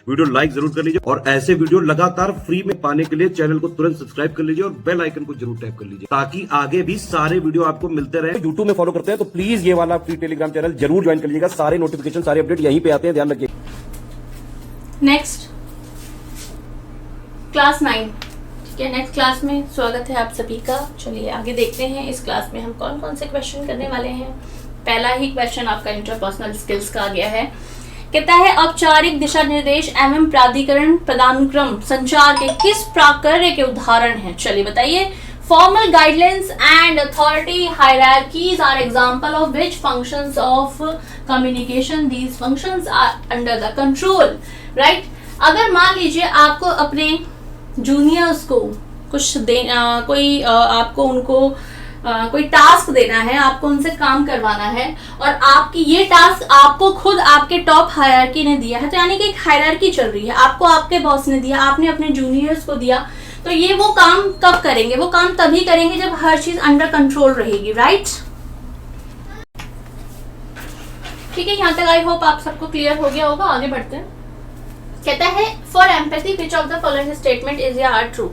Video like जरूर कर लीजिए और ऐसे वीडियो लगातार फ्री में पाने के लिए चैनल को तुरंत सब्सक्राइब कर लीजिए और बेल आइकन को जरूर टैप कर लीजिए ताकि आगे भी सारे वीडियो आपको मिलते रहे। यूट्यूब में फॉलो करते हैं तो प्लीज ये वाला फ्री टेलीग्राम चैनल जरूर ज्वाइन कर लीजिएगा। सारे नोटिफिकेशन सारे अपडेट यहीं पे आते हैं, ध्यान रखिए। नेक्स्ट क्लास 9, ठीक है। नेक्स्ट क्लास में स्वागत है आप सभी का। चलिए आगे देखते हैं इस क्लास में हम कौन कौन से क्वेश्चन करने वाले हैं। पहला ही क्वेश्चन आपका इंटरपर्सनल स्किल्स का आ गया है। कहता है औपचारिक दिशा निर्देश एवं प्राधिकरण पदानुक्रम संचार के किस प्राकर्य के उदाहरण हैं। चलिए बताइए। Formal guidelines and authority hierarchies are example of which functions of communication these functions are under the control, right. अगर मान लीजिए आपको अपने जूनियर्स को कुछ आपको उनको कोई टास्क देना है, आपको उनसे काम करवाना है और आपकी ये टास्क आपको खुद आपके टॉप हायरार्की ने दिया है, तो यानी कि एक हायरार्की चल रही है, आपको आपके बॉस ने दिया, आपने अपने जूनियर्स को दिया, तो ये वो काम कब करेंगे? वो काम तभी करेंगे जब हर चीज अंडर कंट्रोल रहेगी, राइट। ठीक है, यहाँ तक आई होप आप सबको क्लियर हो गया होगा। आगे बढ़ते हैं। कहता है for empathy which of the following statement is या आर ट्रू।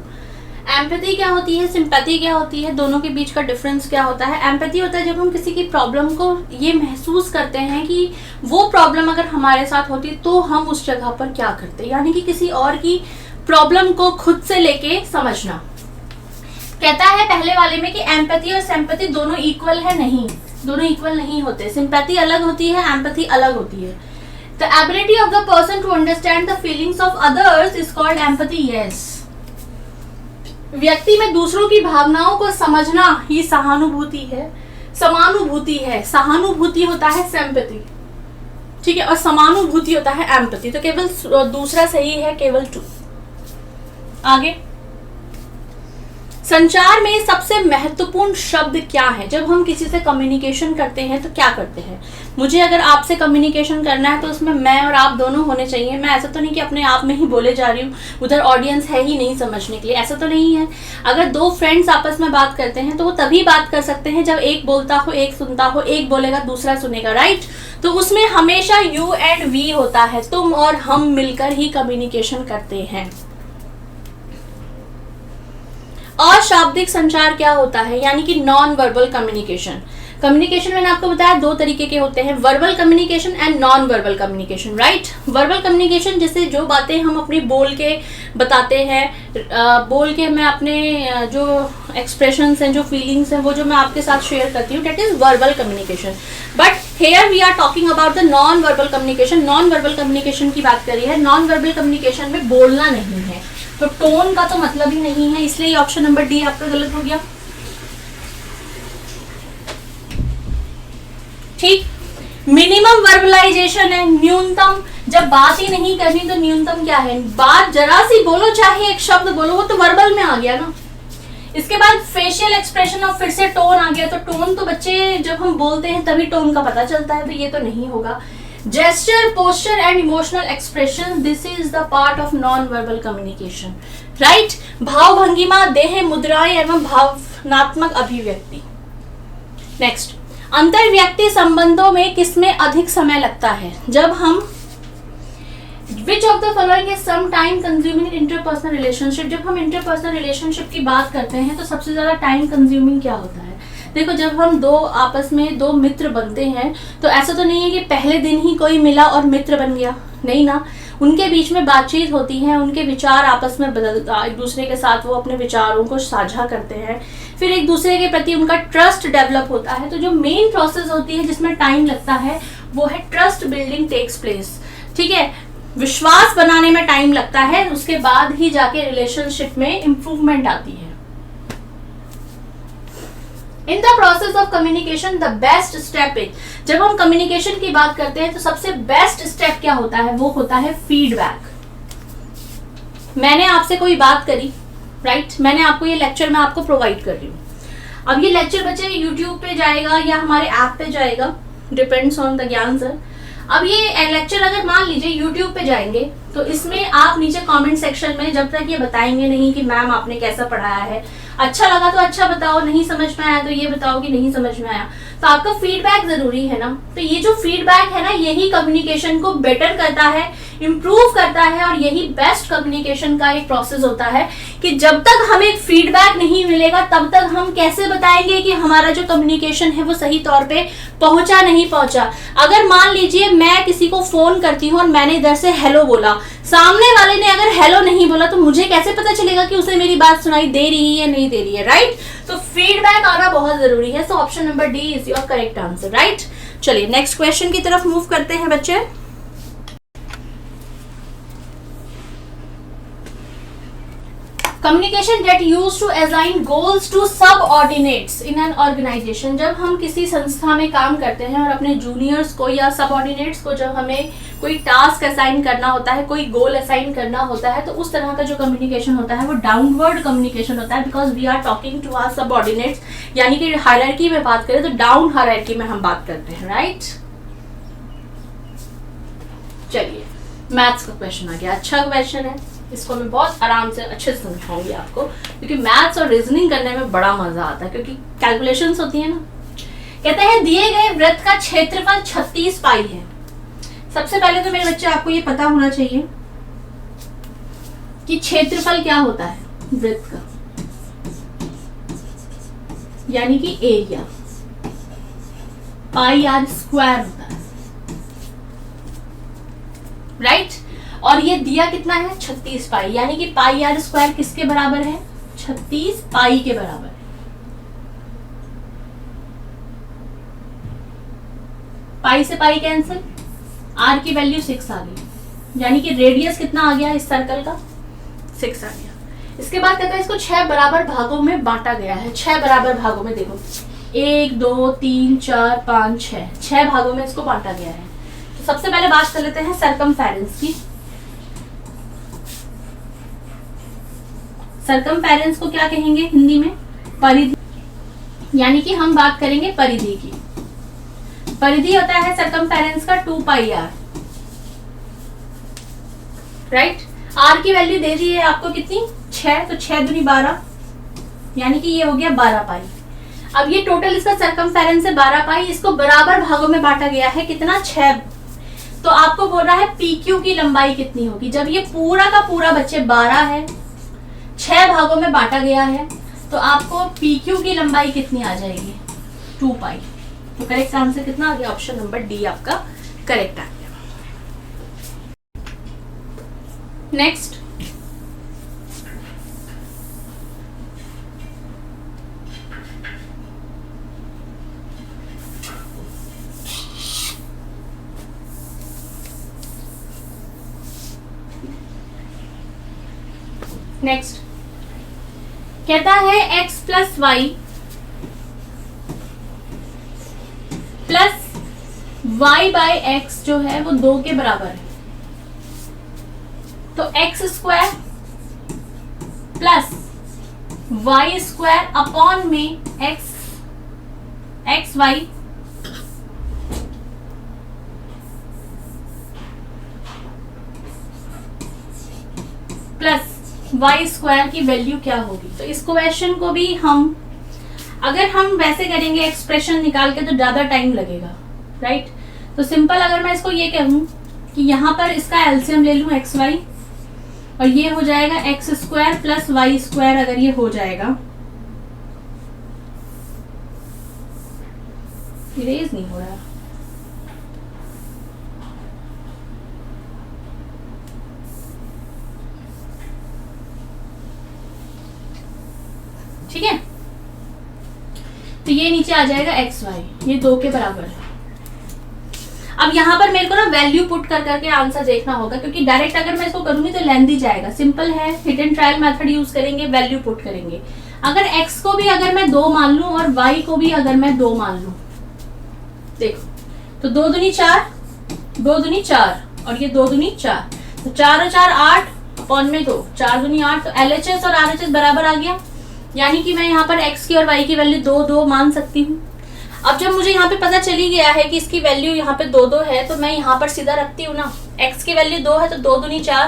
एम्पैथी क्या होती है, सिंपैथी क्या होती है, दोनों के बीच का डिफरेंस क्या होता है। एम्पैथी होता है जब हम किसी की प्रॉब्लम को ये महसूस करते हैं कि वो प्रॉब्लम अगर हमारे साथ होती तो हम उस जगह पर क्या करते, यानी कि किसी और की प्रॉब्लम को खुद से लेके समझना। कहता है पहले वाले में कि एम्पैथी और सिंपैथी दोनों इक्वल है, नहीं, दोनों इक्वल नहीं होते। सिंपैथी अलग होती है, एम्पैथी अलग होती है। The ability of the person to understand the feelings of others is called empathy. Yes, व्यक्ति में दूसरों की भावनाओं को समझना ही सहानुभूति है, समानुभूति है। सहानुभूति होता है सिंपैथी, ठीक है, और समानुभूति होता है एम्पैथी। तो केवल दूसरा सही है, केवल 2। आगे, संचार में सबसे महत्वपूर्ण शब्द क्या है? जब हम किसी से कम्युनिकेशन करते हैं तो क्या करते हैं? मुझे अगर आपसे कम्युनिकेशन करना है तो उसमें मैं और आप दोनों होने चाहिए। मैं ऐसा तो नहीं कि अपने आप में ही बोले जा रही हूँ, उधर ऑडियंस है ही नहीं समझने के लिए, ऐसा तो नहीं है। अगर दो फ्रेंड्स आपस में बात करते हैं तो वो तभी बात कर सकते हैं जब एक बोलता हो, एक सुनता हो, एक बोलेगा दूसरा सुनेगा, राइट। तो उसमें हमेशा यू एंड वी होता है, तुम और हम मिलकर ही कम्युनिकेशन करते हैं। अशाब्दिक संचार क्या होता है, यानी कि नॉन वर्बल कम्युनिकेशन। कम्युनिकेशन मैंने आपको बताया 2 तरीके के होते हैं, verbal communication and non verbal communication, right. Verbal communication जैसे जो बातें हम अपनी बोल के बताते हैं, बोल के मैं अपने जो एक्सप्रेशंस हैं, जो फीलिंग्स हैं, वो जो मैं आपके साथ शेयर करती हूँ, that is verbal communication. But here we are talking about the non verbal communication. Non verbal communication की बात करी है। नॉन वर्बल कम्युनिकेशन में बोलना नहीं है, तो टोन का तो मतलब ही नहीं है, इसलिए ऑप्शन नंबर डी आपका गलत हो गया। ठीक, मिनिमम वर्बलाइजेशन है, न्यूनतम। जब बात ही नहीं करनी तो न्यूनतम क्या है? बात जरा सी बोलो, चाहे एक शब्द बोलो, वो तो वर्बल में आ गया ना। इसके बाद फेशियल एक्सप्रेशन और फिर से टोन आ गया। तो टोन तो बच्चे जब हम बोलते हैं तभी टोन का पता चलता है, तो ये तो नहीं होगा। Gesture, posture and emotional expression, this is the part of non-verbal communication, right? भाव भंगिमा, देह मुद्राएं एवं भावनात्मक अभिव्यक्ति। नेक्स्ट, अंतर व्यक्ति संबंधों में किसमें अधिक समय लगता है? जब हम Which of the following is some time consuming in interpersonal relationship? जब हम इंटरपर्सनल रिलेशनशिप की बात करते हैं तो सबसे ज्यादा टाइम कंज्यूमिंग क्या होता है? देखो, जब हम आपस में दो मित्र बनते हैं तो ऐसा तो नहीं है कि पहले दिन ही कोई मिला और मित्र बन गया, नहीं ना। उनके बीच में बातचीत होती है, उनके विचार आपस में बदलता, एक दूसरे के साथ वो अपने विचारों को साझा करते हैं, फिर एक दूसरे के प्रति उनका ट्रस्ट डेवलप होता है। तो जो मेन प्रोसेस होती है जिसमें टाइम लगता है वो है ट्रस्ट बिल्डिंग टेक्स प्लेस, ठीक है। विश्वास बनाने में टाइम लगता है, उसके बाद ही जाके रिलेशनशिप में इंप्रूवमेंट आती है। In the process of communication the best step is, जब हम कम्युनिकेशन की बात करते हैं तो सबसे बेस्ट स्टेप क्या होता है? वो होता है फीडबैक। मैंने आपसे कोई बात करी, राइट, मैंने आपको ये लेक्चर मैं आपको प्रोवाइड कर रही हूँ। अब ये लेक्चर बच्चे यूट्यूब पे जाएगा या हमारे ऐप पे जाएगा, डिपेंड्स ऑन द ज्ञान सर। अब ये लेक्चर अगर मान लीजिए यूट्यूब पे जाएंगे तो इसमें आप नीचे कमेंट सेक्शन में जब तक ये बताएंगे नहीं कि मैम आपने कैसा पढ़ाया है, अच्छा लगा तो अच्छा बताओ, नहीं समझ में आया तो ये बताओ कि नहीं समझ में आया, तो आपका फीडबैक जरूरी है ना। तो ये जो फीडबैक है ना, यही कम्युनिकेशन को बेटर करता है, इम्प्रूव करता है। और यही बेस्ट कम्युनिकेशन का एक प्रोसेस होता है कि जब तक हमें एक फीडबैक नहीं मिलेगा तब तक हम कैसे बताएंगे कि हमारा जो कम्युनिकेशन है वो सही तौर पे पहुंचा नहीं पहुंचा। अगर मान लीजिए मैं किसी को फोन करती हूँ और मैंने इधर से हेलो बोला, सामने वाले ने अगर हेलो नहीं बोला तो मुझे कैसे पता चलेगा कि उसे मेरी बात सुनाई दे रही है या नहीं दे रही है, राइट? तो फीडबैक आना बहुत जरूरी है। So option number D is your correct answer, right? चलिए नेक्स्ट क्वेश्चन की तरफ मूव करते हैं बच्चे। Communication get use to assign goals to subordinates in an organisation. जब हम किसी संस्था में काम करते हैं और अपने जूनियर्स को या सबऑर्डिनेट्स को जब हमें कोई टास्क असाइन करना होता है, कोई गोल असाइन करना होता है, तो उस तरह का जो कम्युनिकेशन होता है वो डाउनवर्ड कम्युनिकेशन होता है, because we are talking to our subordinates. यानी कि हायरार्की में बात करें तो डाउन हायरार्की में हम बात करते हैं, राइट? चलिए मैथ्स का क्वेश्चन आ गया। अच्छा क्वेश्चन है, इसको मैं बहुत आराम से अच्छे से समझाऊंगी आपको, क्योंकि मैथ्स और रीजनिंग करने में बड़ा मजा आता है, क्योंकि कैलकुलेशंस होती है ना। कहते हैं दिए गए वृत्त का क्षेत्रफल 36 पाई है। सबसे पहले तो मेरे बच्चे आपको ये पता होना चाहिए कि क्षेत्रफल क्या होता है वृत्त का, यानी कि एरिया पाई आर स्क्वायर होता है, राइट? और ये दिया कितना है 36 पाई, यानी कि पाई आर स्क्वायर किसके बराबर है? 36 पाई के बराबर है। पाई से पाई कैंसिल, आर की वैल्यू 6 आ गई, यानी कि रेडियस कितना आ गया इस सर्कल का? 6 आ गया। इसके बाद कहता है इसको 6 बराबर भागों में बांटा गया है। 6 बराबर भागों में, देखो 1 2 3 4 5 6 भागों में इसको बांटा गया है। तो सबसे पहले बात कर लेते हैं सरकमफेरेंस की। सरकमफेरेंस को क्या कहेंगे हिंदी में? परिधि, यानी कि हम बात करेंगे परिधि की। परिधि होता है सरकमफेरेंस का 2 पाई आर, राइट? आर की वैल्यू दे दी है आपको कितनी? 6, तो 6 दूनी 12, यानी कि ये हो गया 12 पाई। अब ये टोटल इसका सरकमफेरेंस है 12 पाई, इसको बराबर भागों में बांटा गया है कितना? 6। तो आपको बोल रहा है पी क्यू की लंबाई कितनी होगी। जब ये पूरा का पूरा बच्चे 12 है, 6 भागों में बांटा गया है, तो आपको पी क्यू की लंबाई कितनी आ जाएगी? 2 पाई। तो करेक्ट आंसर कितना आ गया? ऑप्शन नंबर डी आपका करेक्ट आ गया। नेक्स्ट, नेक्स्ट कहता है x plus y plus y by x जो है वो 2 के बराबर है। तो x square plus y square upon में x y plus y square की वैल्यू क्या होगी। तो इस क्वेश्चन को भी हम अगर हम वैसे करेंगे एक्सप्रेशन निकाल के तो ज्यादा टाइम लगेगा, राइट? तो सिंपल अगर मैं इसको ये कहूं कि यहां पर इसका एलसीएम ले लूं एक्स वाई, और ये हो जाएगा x square plus y square. अगर ये हो जाएगा, इरेज नहीं हो रहा, ठीक है? तो ये नीचे आ जाएगा एक्स वाई, ये 2 के बराबर है। अब यहाँ पर मेरे को ना वैल्यू पुट कर करके आंसर देखना होगा, क्योंकि डायरेक्ट अगर मैं इसको करूंगी तो लेंथी जाएगा। सिंपल है, hit and trial method use करेंगे, वैल्यू पुट करेंगे। अगर x को भी अगर मैं 2 मान लूं और y को भी अगर मैं 2 मान लूं, देखो तो 2 दूनी 4, 2 दूनी 4 और ये 2 दूनी 4, तो 4 और 4 8 अपॉन में 2, 4 दूनी 8, तो LHS और RHS बराबर आ गया। यानी कि मैं यहाँ पर x की और y की वैल्यू 2 2 मान सकती हूँ। अब जब मुझे यहाँ पे पता चली गया है कि इसकी वैल्यू यहाँ पे 2 2 है, तो मैं यहाँ पर सीधा रखती हूँ ना, x की वैल्यू 2 है तो 2 दूनी 4,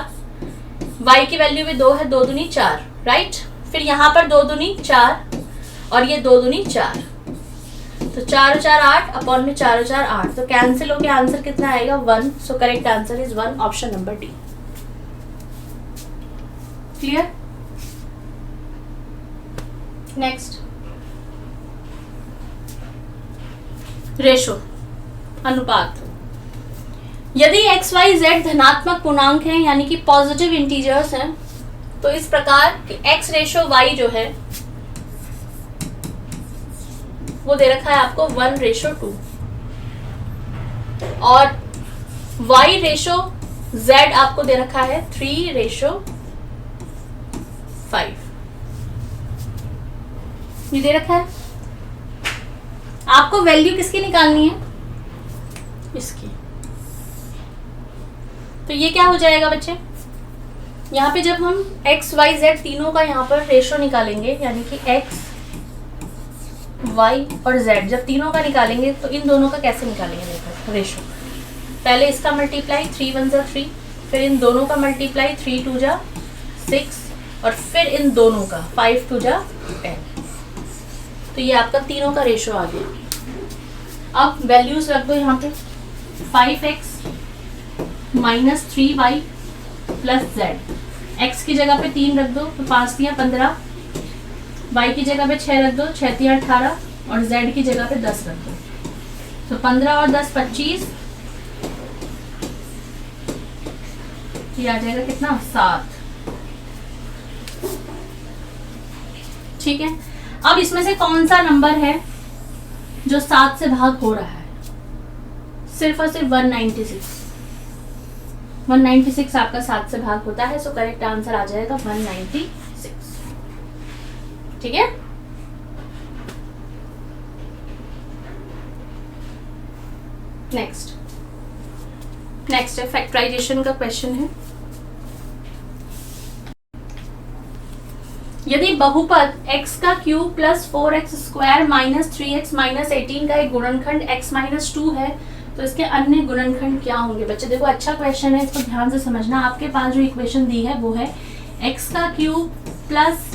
y की वैल्यू भी 2 है, 2 दूनी 4, राइट? फिर यहाँ पर 2 दूनी 4 और ये 2 दूनी 4, तो 4 और 4 8 अपॉन में 4 और 4 8, तो कैंसिल होके आंसर कितना आएगा 1. So correct answer is 1, option number D. Clear? Next, ratio, अनुपात. यदि एक्स वाई जेड धनात्मक पूर्णांक हैं यानी कि पॉजिटिव इंटीजर्स हैं, तो इस प्रकार कि एक्स रेशो वाई जो है वो दे रखा है आपको 1:2 और वाई रेशो जेड आपको दे रखा है 3:5. ये दे रखा है. आपको वैल्यू किसकी निकालनी है? इसकी. तो ये क्या हो जाएगा बच्चे, यहाँ पे जब हम x, y, z तीनों का यहाँ पर रेशो निकालेंगे, यानी कि x, y और z जब तीनों का निकालेंगे तो इन दोनों का कैसे निकालेंगे देखो रेशो. पहले इसका मल्टीप्लाई 3 1 जा 3, फिर इन दोनों का मल्टीप्लाई 3 2 जा 6 और फिर इन दोनों का 5 2 जा 10. तो ये आपका तीनों का रेशो आ गया. अब वैल्यूज रख दो यहाँ पे. 5x minus 3y plus z. x की जगह पे 3 रख दो तो 5 3 15, y की जगह पे 6 रख दो, 6 3 18 और z की जगह पे 10 रख दो. तो 15 और 10 25, ये आ जाएगा कितना 7. ठीक है. अब इसमें से कौन सा नंबर है जो 7 से भाग हो रहा है? सिर्फ और सिर्फ 196. 196 आपका 7 से भाग होता है. सो करेक्ट आंसर आ जाएगा 196. ठीक है. नेक्स्ट है फैक्टराइजेशन का क्वेश्चन है. यदि बहुपद x का cube plus 4x square minus 3x minus 18 का एक गुणनखंड x माइनस 2 है, तो इसके अन्य गुणनखंड क्या होंगे? बच्चे देखो अच्छा क्वेश्चन है, इसको ध्यान से समझना. आपके पास जो इक्वेशन दी है वो है x का cube plus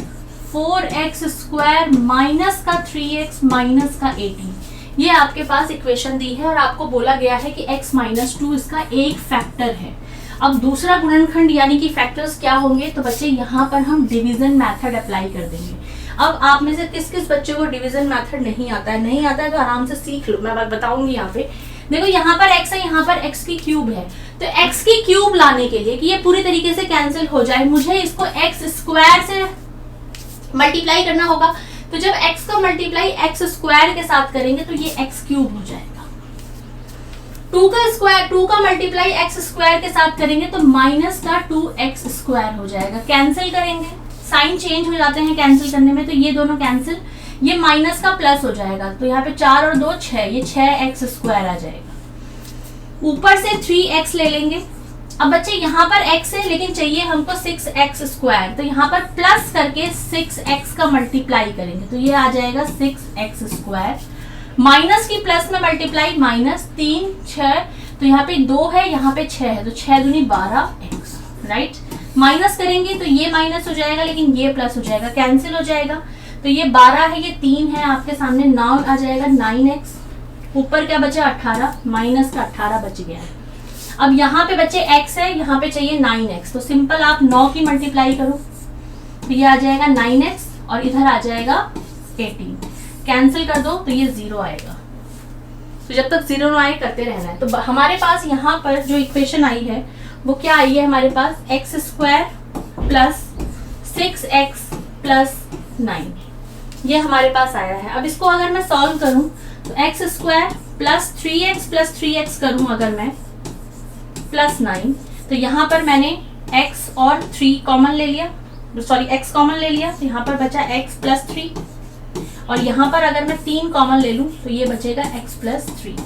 4x square minus का 3x माइनस का 18. ये आपके पास इक्वेशन दी है और आपको बोला गया है कि x माइनस 2 इसका एक फैक्टर है. अब दूसरा गुणनखंड यानी कि फैक्टर्स क्या होंगे? तो बच्चे यहाँ पर हम डिवीजन मेथड अप्लाई कर देंगे. अब आप में से किस किस बच्चे को डिवीजन मेथड नहीं आता है तो आराम से सीख लो. मैं बताऊंगी यहाँ पे. देखो यहाँ पर x है, यहाँ पर x की क्यूब है. तो x की क्यूब लाने के लिए कि ये पूरी तरीके से कैंसिल हो जाए, मुझे इसको x स्क्वायर से मल्टीप्लाई करना होगा. तो जब x का मल्टीप्लाई x स्क्वायर के साथ करेंगे तो ये x क्यूब हो जाएगा. 2 का मल्टीप्लाई x स्क्वायर के साथ करेंगे तो माइनस का 2x स्क्वायर हो जाएगा. कैंसिल करेंगे, साइन चेंज हो जाते हैं कैंसिल करने में, तो ये दोनों कैंसिल, ये माइनस का प्लस हो जाएगा. तो यहाँ पे 4 और 2 6, ये 6x स्क्वायर आ जाएगा. ऊपर से 3x ले लेंगे. अब बच्चे यहाँ पर x है लेकिन चाहिए हमको 6x स्क्वायर, तो यहाँ पर प्लस करके 6x का मल्टीप्लाई करेंगे तो ये आ जाएगा 6x स्क्वायर. माइनस की प्लस में मल्टीप्लाई माइनस 3 6, तो यहाँ पे 2 है, यहाँ पे 6 है, तो 6 दूनी 12x. राइट. माइनस करेंगे तो ये माइनस हो जाएगा लेकिन ये प्लस हो जाएगा, कैंसिल हो जाएगा. तो ये 12 है, ये 3 है आपके सामने, 9 आ जाएगा 9x. ऊपर क्या बचा 18, माइनस का 18 बच गया है. अब यहाँ पे बच्चे x है, यहाँ पे चाहिए 9x, तो सिंपल आप 9 की मल्टीप्लाई करो तो ये आ जाएगा 9x और इधर आ जाएगा 18. कैंसिल कर दो तो ये 0 आएगा. तो जब तक 0 ना आए करते रहना है. तो हमारे पास यहाँ पर जो इक्वेशन आई है वो क्या आई है? हमारे पास x square plus 6x plus 9, ये हमारे पास आया है. अब इसको अगर मैं सॉल्व करूं तो x स्क्वायर प्लस 3x करूं अगर मैं प्लस 9, तो यहाँ पर मैंने x और 3 कॉमन ले लिया, सॉरी x कॉमन ले लिया, तो यहाँ पर बचा x प्लस 3. और यहाँ पर अगर मैं 3 कॉमन ले लूं तो ये बचेगा x प्लस 3.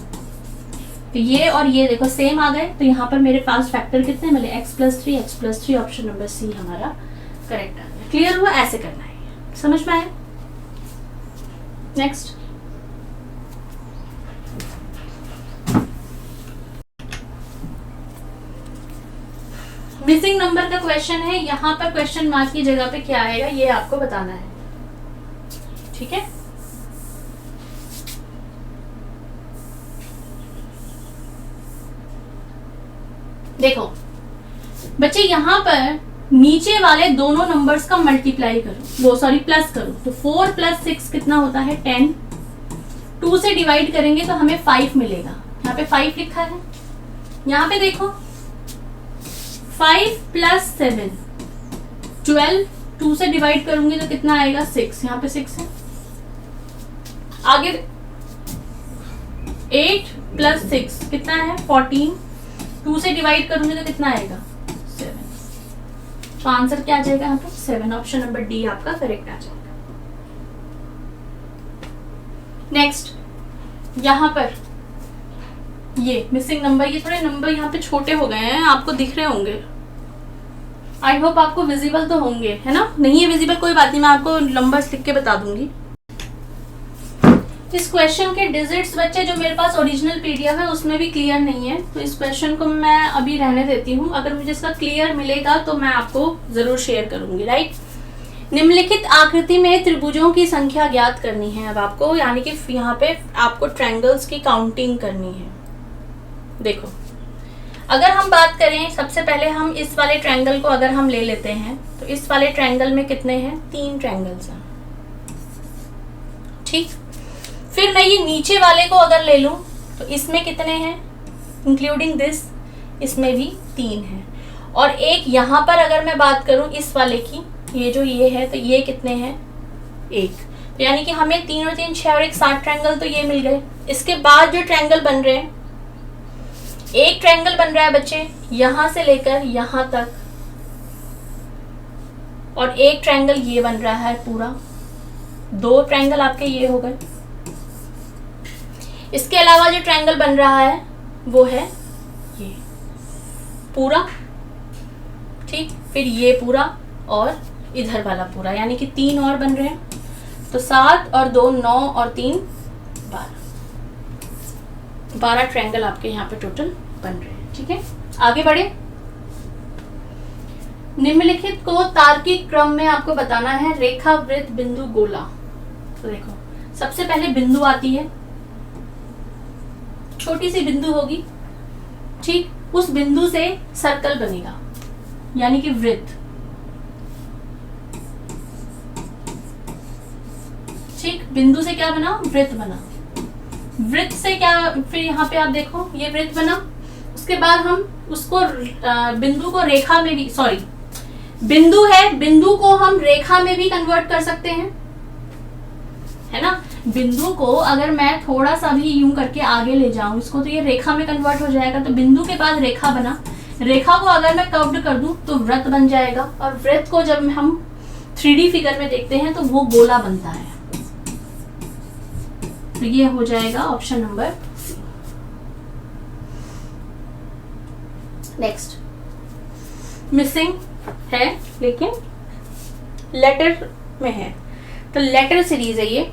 तो ये और ये देखो सेम आ गए. तो यहाँ पर मेरे पास फैक्टर कितने मिले? x plus 3, option number C हमारा करेक्ट आ गया. क्लियर हुआ? ऐसे करना है, समझ में आया? नेक्स्ट. मिसिंग नंबर का क्वेश्चन है. यहाँ पर क्वेश्चन मार्क की जगह पे क्या आएगा ये आपको बताना है. ठीक है. देखो बच्चे, यहाँ पर नीचे वाले दोनों नंबर्स का मल्टीप्लाई करो, वो सॉरी प्लस करो, तो 4 + 6 कितना होता है 10। 2 से डिवाइड करेंगे तो हमें 5 मिलेगा। यहाँ पे 5 लिखा है। यहाँ पे देखो 5 + 7 12। 2 से डिवाइड करूंगी तो कितना आएगा 6। यहाँ पे 6 है। आगे 8 + 6 कितना है 14। 2 से डिवाइड करूंगी तो कितना आएगा 7। तो आंसर क्या आ जाएगा यहाँ पे 7। ऑप्शन नंबर डी आपका करेक्ट आ जाएगा। नेक्स्ट, यहाँ पर ये मिसिंग नंबर, ये थोड़े नंबर यहाँ पे छोटे हो गए हैं, आपको दिख रहे होंगे। आई होप आपको विजिबल तो होंगे, है ना। नहीं है विजिबल कोई बात नहीं, मैं आपको नंबर्स लिख के बता दूंगी। इस क्वेश्चन के डिजिट्स बच्चे जो मेरे पास ओरिजिनल पीडीएफ है उसमें भी क्लियर नहीं है, तो इस क्वेश्चन को मैं अभी रहने देती हूँ। अगर मुझे इसका क्लियर मिलेगा तो मैं आपको जरूर शेयर करूंगी। राइट, निम्नलिखित आकृति में त्रिभुजों की संख्या ज्ञात करनी है अब आपको, यानी कि यहाँ पे आपको ट्रायंगल्स की काउंटिंग करनी है। देखो, अगर हम बात करें, सबसे पहले हम इस वाले ट्रायंगल को अगर हम ले लेते हैं तो इस वाले ट्रायंगल में कितने हैं 3 ट्रायंगल्स हैं। ठीक, फिर मैं ये नीचे वाले को अगर ले लूं तो इसमें कितने हैं इंक्लूडिंग दिस, इसमें भी 3 हैं। और एक यहाँ पर अगर मैं बात करूं इस वाले की, ये जो ये है, तो ये कितने हैं 1। तो यानी कि हमें 3 और 3 6 और 1 7 ट्रायंगल तो ये मिल गए। इसके बाद जो ट्रायंगल बन रहे हैं, एक ट्रायंगल बन रहा है बच्चे यहां से लेकर यहां तक, और एक ट्रायंगल ये बन रहा है पूरा। 2 ट्रायंगल आपके ये हो गए। इसके अलावा जो ट्रायंगल बन रहा है वो है ये पूरा। ठीक, फिर ये पूरा और इधर वाला पूरा, यानी कि 3 और बन रहे हैं। तो 7 और 2 9 और 3 12 ट्रायंगल आपके यहाँ पे टोटल बन रहे हैं। ठीक है, आगे बढ़े। निम्नलिखित को तार्किक क्रम में आपको बताना है। रेखा, वृत्त, बिंदु, गोला। तो देखो, सबसे पहले बिंदु आती है, छोटी सी बिंदु होगी। ठीक, उस बिंदु से सर्कल बनेगा, यानी कि वृत्त। ठीक, बिंदु से क्या बना वृत्त बना। वृत्त से क्या, फिर यहाँ पे आप देखो ये वृत्त बना। उसके बाद हम उसको बिंदु को रेखा में भी, सॉरी बिंदु है, बिंदु को हम रेखा में भी कन्वर्ट कर सकते हैं, है ना। बिंदु को अगर मैं थोड़ा सा भी यूं करके आगे ले जाऊं इसको, तो ये रेखा में कन्वर्ट हो जाएगा। तो बिंदु के बाद रेखा बना, रेखा को अगर मैं कर्व्ड कर दूं तो वृत्त बन जाएगा। और वृत्त को जब हम 3D फिगर में देखते हैं तो वो गोला बनता है। तो ये हो जाएगा option number C. Next, missing है लेकिन लेटर में है, तो लेटर सीरीज है ये।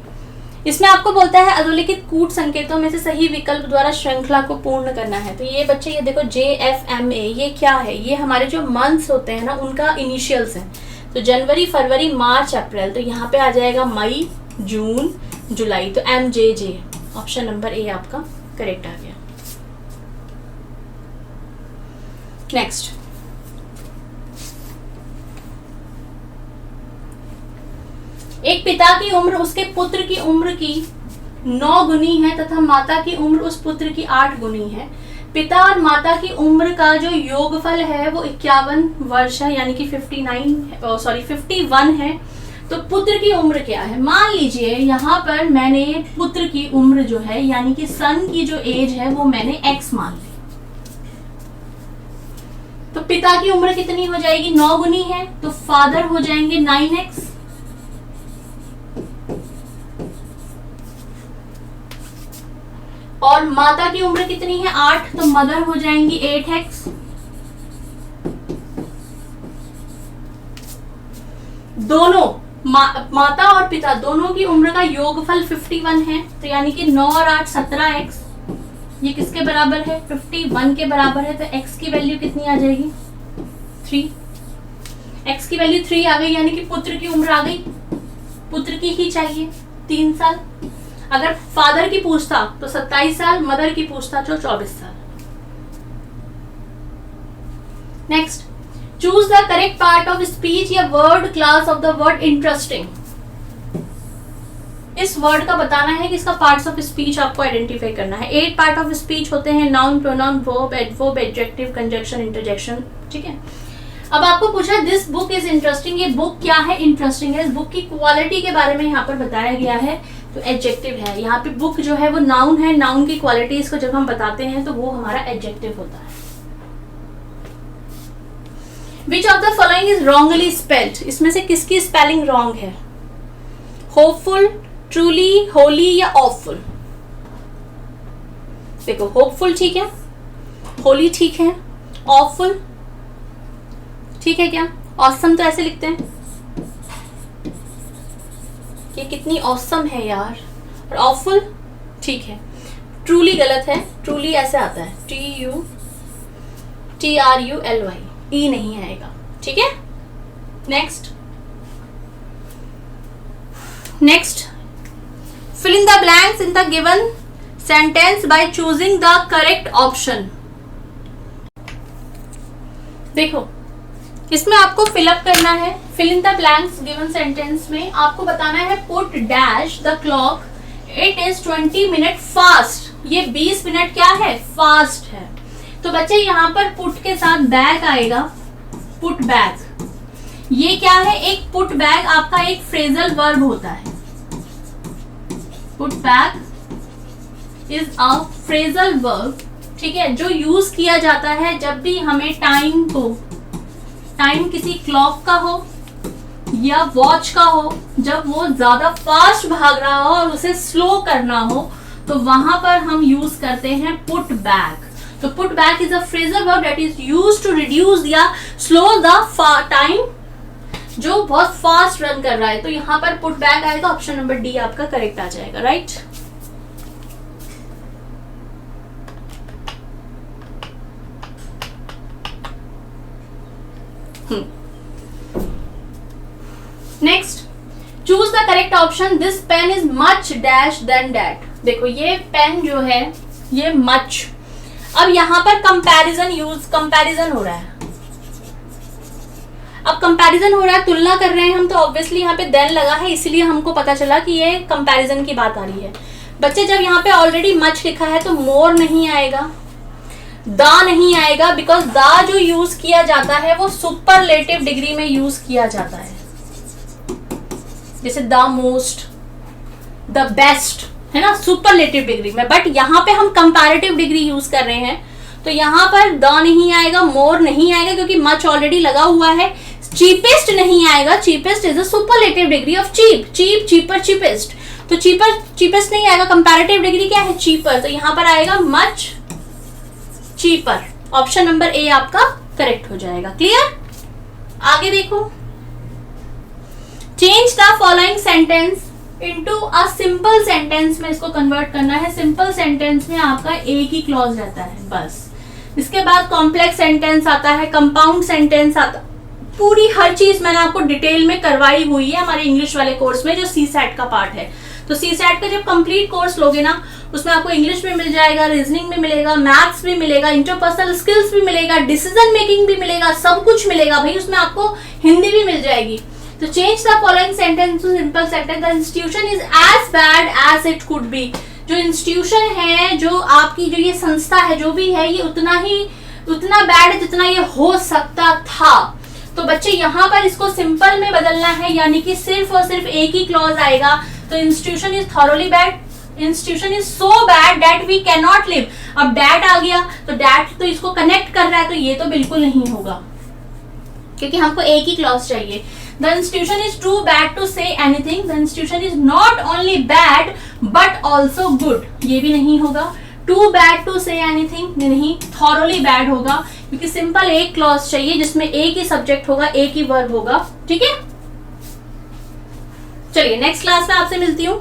इसमें आपको बोलता है अधोलिखित कूट संकेतों में से सही विकल्प द्वारा श्रृंखला को पूर्ण करना है। तो ये बच्चे ये देखो JFMA, ये क्या है, ये हमारे जो मंथ्स होते हैं ना उनका इनिशियल्स हैं। तो जनवरी, फरवरी, मार्च, अप्रैल, तो यहाँ पे आ जाएगा मई, जून, जुलाई। तो MJJ, ऑप्शन नंबर ए आपका करेक्ट आ गया। नेक्स्ट, एक पिता की उम्र उसके पुत्र की उम्र की 9 गुनी है तथा माता की उम्र उस पुत्र की 8 गुनी है। पिता और माता की उम्र का जो योगफल है वो 51 वर्ष है, यानी कि 51 है। तो पुत्र की उम्र क्या है, मान लीजिए यहाँ पर मैंने पुत्र की उम्र जो है यानी कि सन की जो एज है वो मैंने x मान ली। तो पिता की उम्र कितनी हो जाएगी 9 गुनी है, तो फादर हो जाएंगे 9x। और माता की उम्र कितनी है 8, तो मदर हो जाएंगी 8x। दोनों माता और पिता दोनों की उम्र का योगफल 51 है, तो यानी कि 9 और 8 17x। ये किसके बराबर है 51 के बराबर है। तो x की वैल्यू कितनी आ जाएगी 3। x की वैल्यू 3 आ गई, यानी कि पुत्र की उम्र आ गई। पुत्र की ही चाहिए 3 साल। अगर फादर की पूछता तो 27 साल, मदर की पूछता तो 24 साल। Next, choose the correct part of speech या word class of the word interesting. इस वर्ड का बताना है कि इसका पार्ट्स ऑफ स्पीच आपको आइडेंटिफाई करना है। 8 पार्ट ऑफ स्पीच होते हैं, noun, pronoun, verb, adverb, adjective, conjunction, interjection. ठीक है, अब आपको पूछा दिस बुक इज इंटरेस्टिंग, ये बुक क्या है? इंटरेस्टिंग है। इस बुक की क्वालिटी के बारे में यहाँ पर बताया गया है, तो एडजेक्टिव है। यहाँ पे बुक जो है वो नाउन है, नाउन की क्वालिटी इसको जब हम बताते हैं तो वो हमारा एडजेक्टिव होता है। Which of the following is wrongly spelled, इसमें से किसकी स्पेलिंग रॉन्ग है? होपफुल, ट्रूली, होली या ऑफुल? देखो, होपफुल ठीक है, होली ठीक है, ऑफुल ठीक है क्या? ऑसम तो ऐसे लिखते हैं, ये कितनी ऑसम है यार। और ऑफुल ठीक है। ट्रूली गलत है, ट्रूली ऐसे आता है TRULY, ई नहीं आएगा। ठीक है, next fill in the blanks in the given sentence by choosing the correct option। देखो, इसमें आपको फिलअप करना है। fill in the blanks given sentence में आपको बताना है put dash the clock it is 20 minute fast। ये 20 मिनट क्या है? फास्ट है। तो बच्चे यहाँ पर put के साथ बैक आएगा, put back। ये क्या है? एक put back आपका एक फ्रेजल वर्ब होता है। put back is a phrasal verb, ठीक है, जो यूज किया जाता है जब भी हमें टाइम किसी क्लॉक का हो या वॉच का हो, जब वो ज्यादा फास्ट भाग रहा हो और उसे स्लो करना हो, तो वहां पर हम यूज करते हैं put back। तो put back is a phrasal verb that is used to reduce या slow the time जो बहुत फास्ट रन कर रहा है। तो यहाँ पर पुट बैक आएगा, ऑप्शन नंबर डी आपका करेक्ट आ जाएगा, right. Next, choose the correct option. This pen is much dash than that. देखो, ये पेन जो है ये मच, अब यहाँ पर कंपैरिजन हो रहा है। अब कंपैरिजन हो रहा है, तुलना कर रहे हैं हम, तो ऑब्वियसली यहाँ पे देन लगा है, इसलिए हमको पता चला कि ये कंपैरिजन की बात आ रही है। बच्चे, जब यहाँ पे ऑलरेडी मच लिखा है तो मोर नहीं आएगा, दा नहीं आएगा, बिकॉज दा जो यूज किया जाता है वो सुपरलेटिव डिग्री में यूज किया जाता है, जैसे द मोस्ट, द बेस्ट, है ना, सुपरलेटिव डिग्री में। बट यहाँ पे हम कंपैरेटिव डिग्री यूज कर रहे हैं, तो यहाँ पर द नहीं आएगा, मोर नहीं आएगा, क्योंकि मच ऑलरेडी लगा हुआ है। चीपेस्ट नहीं आएगा, cheapest is a superlative degree of cheap, cheaper, cheapest. तो चीपेस्ट नहीं आएगा, कंपैरेटिव डिग्री क्या है? चीपर। तो यहाँ पर आएगा much cheaper. Option number A आपका करेक्ट हो जाएगा। क्लियर? आगे देखो, change the following sentence into a simple sentence में इसको कन्वर्ट करना है। सिंपल सेंटेंस में आपका एक ही क्लॉज रहता है बस। इसके बाद कॉम्प्लेक्स सेंटेंस आता है, कंपाउंड सेंटेंस आता है। पूरी हर चीज मैंने आपको डिटेल में करवाई हुई है हमारे इंग्लिश वाले कोर्स में, जो CSAT का पार्ट है। तो CSAT का जब कंप्लीट कोर्स लोगे ना, उसमें आपको इंग्लिश भी मिल जाएगा, रीजनिंग भी मिलेगा, मैथ्स भी मिलेगा, इंटरपर्सनल स्किल्स भी मिलेगा, डिसीजन मेकिंग भी मिलेगा, सब कुछ मिलेगा भाई। उसमें आपको हिंदी भी मिल जाएगी। तो change the following sentence to simple sentence. The institution is as bad as it could be. जो इंस्टीट्यूशन है, जो आपकी जो ये संस्था है, जो भी है, ये उतना बैड है जितना ये हो सकता था। तो बच्चे, यहाँ पर इसको सिंपल में बदलना है, यानी कि सिर्फ और सिर्फ एक ही क्लॉज आएगा। तो institution is thoroughly bad, institution is so bad that we can not live. अब डैट आ गया, तो डैट तो इसको कनेक्ट कर रहा है, तो ये तो बिल्कुल नहीं होगा, क्योंकि हमको एक ही क्लॉज चाहिए। The institution is too bad to say anything. The institution is not only bad but also good. ये भी नहीं होगा। Too bad to say anything नहीं, thoroughly bad होगा, क्योंकि सिंपल एक क्लॉज चाहिए जिसमें एक ही सब्जेक्ट होगा, एक ही वर्ब होगा। ठीक है, चलिए नेक्स्ट क्लास में आपसे मिलती हूँ।